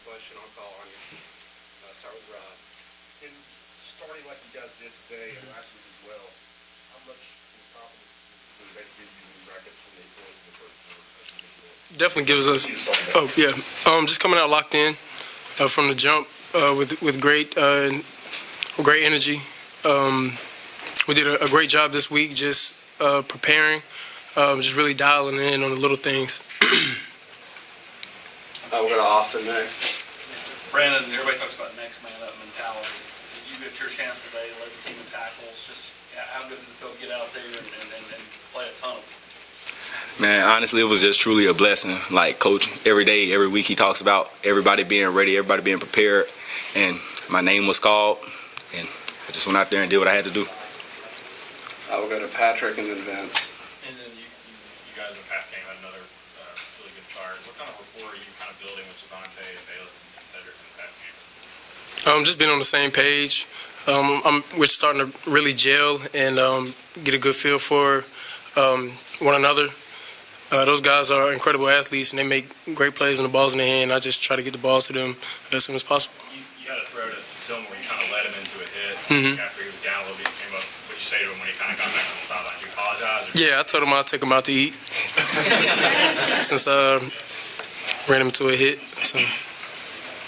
Question, I'll call on you. Start with Rob. In starting like you guys did today and last week as well, how much confidence does that give you in bracket 28 points in the first quarter? Definitely gives us. Oh yeah, just coming out locked in from the jump with great energy. We did a great job this week, just preparing, just really dialing in on the little things. We'll go to Austin next. Brandon, everybody talks about next man up mentality. You get your chance today to lead the team in tackles. Just how good did it feel to get out there and play a ton of them? Man, honestly, it was just truly a blessing. Like Coach, every day, every week, he talks about everybody being ready, everybody being prepared, and my name was called, and I just went out there and did what I had to do. We'll go to Patrick and then Vince. And then you guys in the past game had another really good start. What kind of rapport are you kind of building with Javante and Bayless and Cedric in the past game? Just being on the same page. We're starting to really gel and get a good feel for one another. Those guys are incredible athletes, and they make great plays when the ball's in their hand. I just try to get the balls to them as soon as possible. You had a throw to Tillman where you kind of led him into a hit after he was down a little bit. Came up. What did you say to him when he kind of got back on the sideline? Did you apologize? Yeah, I told him I'd take him out to eat since I ran him to a hit. So.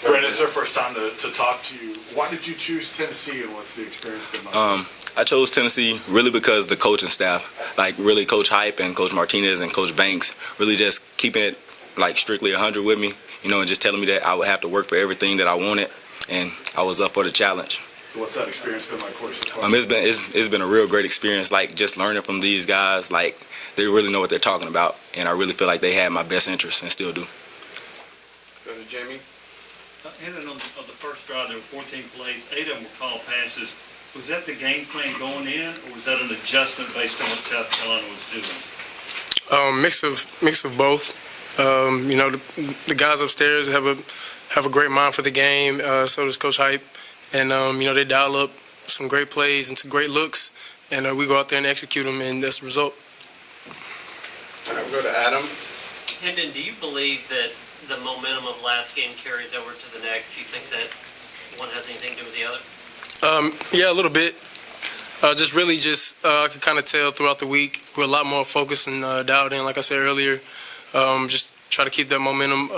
Brandon, it's our first time to talk to you. Why did you choose Tennessee, and what's the experience been like? I chose Tennessee really because the coaching staff, like really Coach Hype and Coach Martinez and Coach Banks, really just keeping it like strictly 100 with me, and just telling me that I would have to work for everything that I wanted, and I was up for the challenge. What's that experience been like for you so far? It's been a real great experience, like just learning from these guys. Like they really know what they're talking about, and I really feel like they had my best interest and still do. Go to Jamie. Hendon, on the first drive, there were 14 plays, 8 of them were called passes. Was that the game plan going in, or was that an adjustment based on what South Carolina was doing? Mix of both. The guys upstairs have a great mind for the game. So does Coach Hype, and they dial up some great plays and some great looks, and we go out there and execute them, and that's the result. All right, we'll go to Adam. Hendon, do you believe that the momentum of last game carries over to the next? Do you think that one has anything to do with the other? Yeah, a little bit. I could kind of tell throughout the week we're a lot more focused and dialed in, like I said earlier. Just try to keep that momentum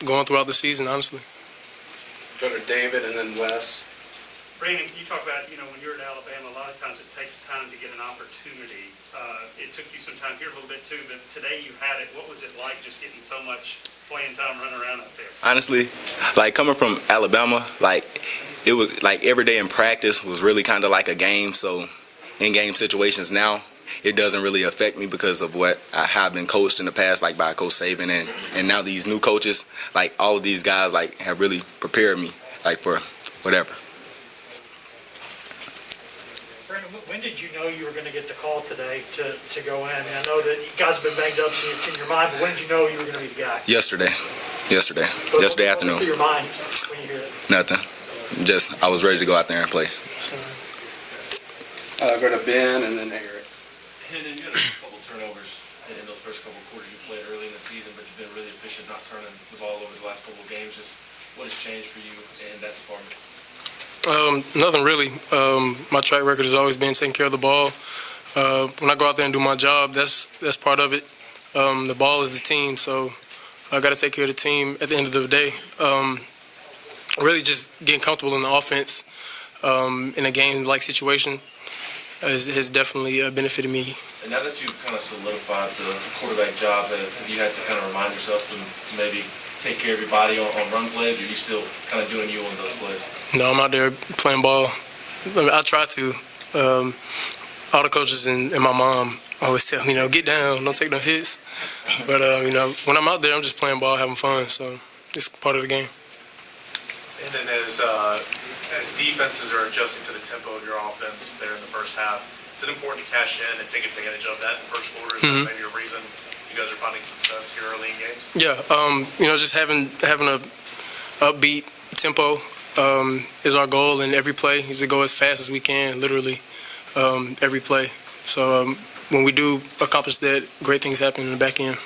going throughout the season, honestly. Go to David and then Wes. Brandon, you talk about, when you're at Alabama, a lot of times it takes time to get an opportunity. It took you some time here a little bit too, but today you had it. What was it like just getting so much playing time running around out there? Honestly, like coming from Alabama, like it was like every day in practice was really kind of like a game. So in game situations now, it doesn't really affect me because of what I have been coached in the past, like by Coach Saban and now these new coaches, like all of these guys like have really prepared me like for whatever. Brandon, when did you know you were going to get the call today to go in? I mean, I know that you guys have been banged up, so it's in your mind, but when did you know you were going to be the guy? Yesterday afternoon. What's through your mind when you hear it? Nothing. Just I was ready to go out there and play. Go to Ben and then Eric. Hendon, you had a couple turnovers in those first couple of quarters you played early in the season, but you've been really efficient not turning the ball over the last couple of games. Just what has changed for you in that department? Nothing really. My track record has always been taking care of the ball. When I go out there and do my job, that's part of it. The ball is the team, so I got to take care of the team at the end of the day. Really just getting comfortable in the offense in a game-like situation has definitely benefited me. And now that you've kind of solidified the quarterback job, have you had to kind of remind yourself to maybe take care of your body on run plays, or are you still kind of doing you on those plays? No, I'm out there playing ball. I try to. All the coaches and my mom always tell me, get down, don't take no hits. But, when I'm out there, I'm just playing ball, having fun. So it's part of the game. And then as defenses are adjusting to the tempo of your offense there in the first half, is it important to cash in and take advantage of that in the first quarter? Is that maybe a reason you guys are finding success here early in games? Yeah, just having a upbeat tempo is our goal in every play, is to go as fast as we can, literally, every play. So when we do accomplish that, great things happen in the back end.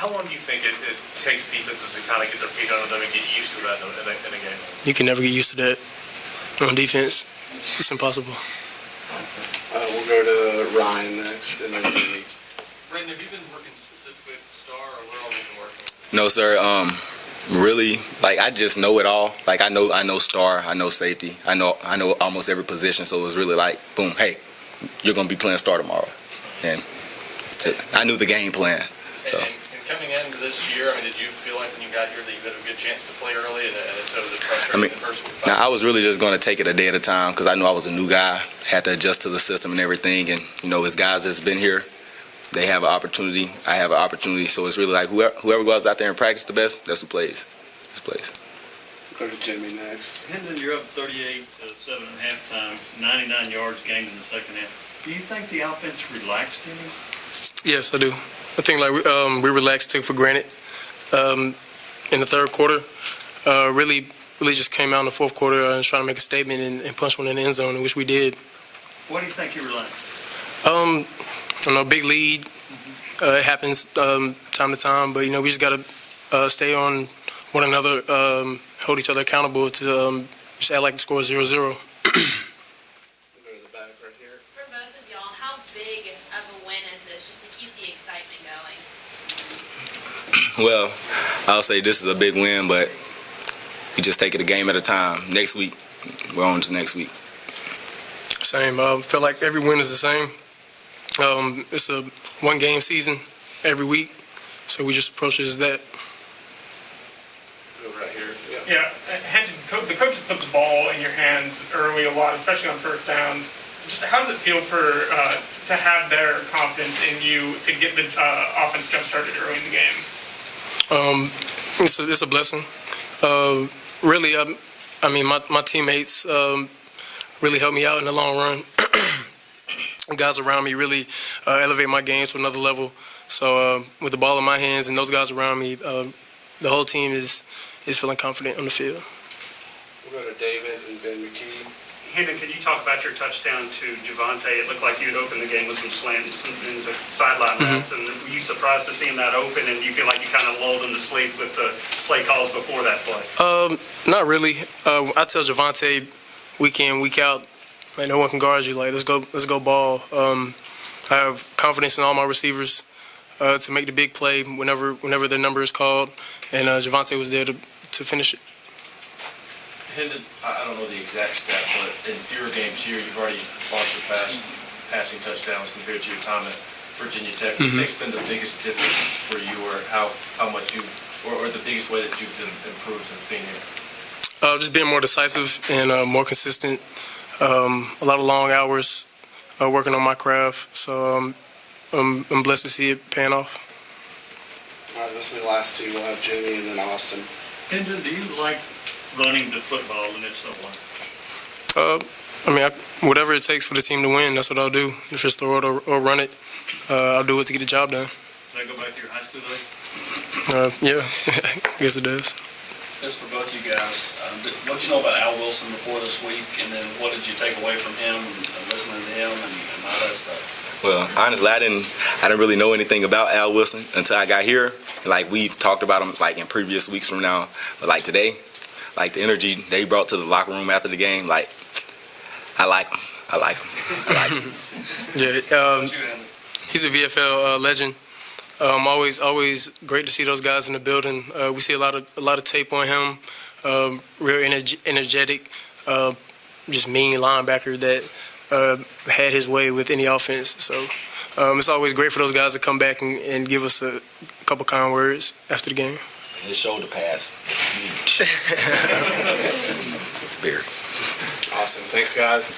How long do you think it takes defenses to kind of get their feet under them and get used to that in a game? You can never get used to that on defense. It's impossible. We'll go to Ryan next, and then Jimmy. Brandon, have you been working specifically with Star, or where all have you been working? No, sir. Really, like I just know it all. Like I know Star, I know safety, I know almost every position. So it was really like, boom, hey, you're gonna be playing Star tomorrow, and I knew the game plan. So. And coming into this year, I mean, did you feel like when you got here that you had a good chance to play early, and so was it frustrating the first week? Now I was really just going to take it a day at a time because I knew I was a new guy, had to adjust to the system and everything. And as guys that's been here, they have an opportunity. I have an opportunity. So it's really like whoever goes out there and practice the best, that's who plays. Go to Jimmy next. Hendon, you're up 38-7 at halftime, 99 yards gained in the second half. Do you think the offense relaxed any? Yes, I do. I think like we relaxed, took for granted in the third quarter. Really just came out in the fourth quarter and trying to make a statement and punch one in the end zone, which we did. What do you think you relaxed? Big lead. It happens time to time, but we just got to stay on one another, hold each other accountable to just act like the score is 0-0. We'll go to the back right here. For both of y'all, how big of a win is this just to keep the excitement going? Well, I'll say this is a big win, but we just take it a game at a time. Next week, we're on to next week. Same. Feel like every win is the same. It's a one-game season every week, so we just approach it as that. Go right here. Yeah, the coaches put the ball in your hands early a lot, especially on first downs. Just how does it feel to have their confidence in you to get the offense jump-started early in the game? It's a blessing. Really, my teammates really helped me out in the long run. Guys around me really elevate my game to another level. So with the ball in my hands and those guys around me, the whole team is feeling confident on the field. We'll go to David and Ben McKee. Hendon, can you talk about your touchdown to Javante? It looked like you had opened the game with some slants and sideline routes, and were you surprised to see him that open, and you feel like you kind of lulled him to sleep with the play calls before that play? Not really. I tell Javante week in, week out, like, no one can guard you. Like, let's go ball. I have confidence in all my receivers to make the big play whenever their number is called, and Javante was there to finish it. Hendon, I don't know the exact stat, but in fewer games here, you've already lost your passing touchdowns compared to your time at Virginia Tech. What do you think's been the biggest difference for you, or how much or the biggest way that you've improved since being here? Just being more decisive and more consistent. A lot of long hours working on my craft, so I'm blessed to see it paying off. All right, this will be the last two. We'll have Jimmy and then Austin. Hendon, do you like running the football, and if so, why? Whatever it takes for the team to win, that's what I'll do. If it's throw it or run it, I'll do it to get the job done. Does that go back to your high school days? Yeah, I guess it does. This for both you guys. What did you know about Al Wilson before this week, and then what did you take away from him and listening to him and all that stuff? Well, honestly, I didn't really know anything about Al Wilson until I got here. Like, we've talked about him like in previous weeks from now, but like today, like the energy they brought to the locker room after the game, like I like him. Yeah, he's a VFL legend. Always great to see those guys in the building. We see a lot of tape on him. Real energetic, just mean linebacker that had his way with any offense. So it's always great for those guys to come back and give us a couple kind words after the game. His shoulder pass. Awesome. Thanks, guys.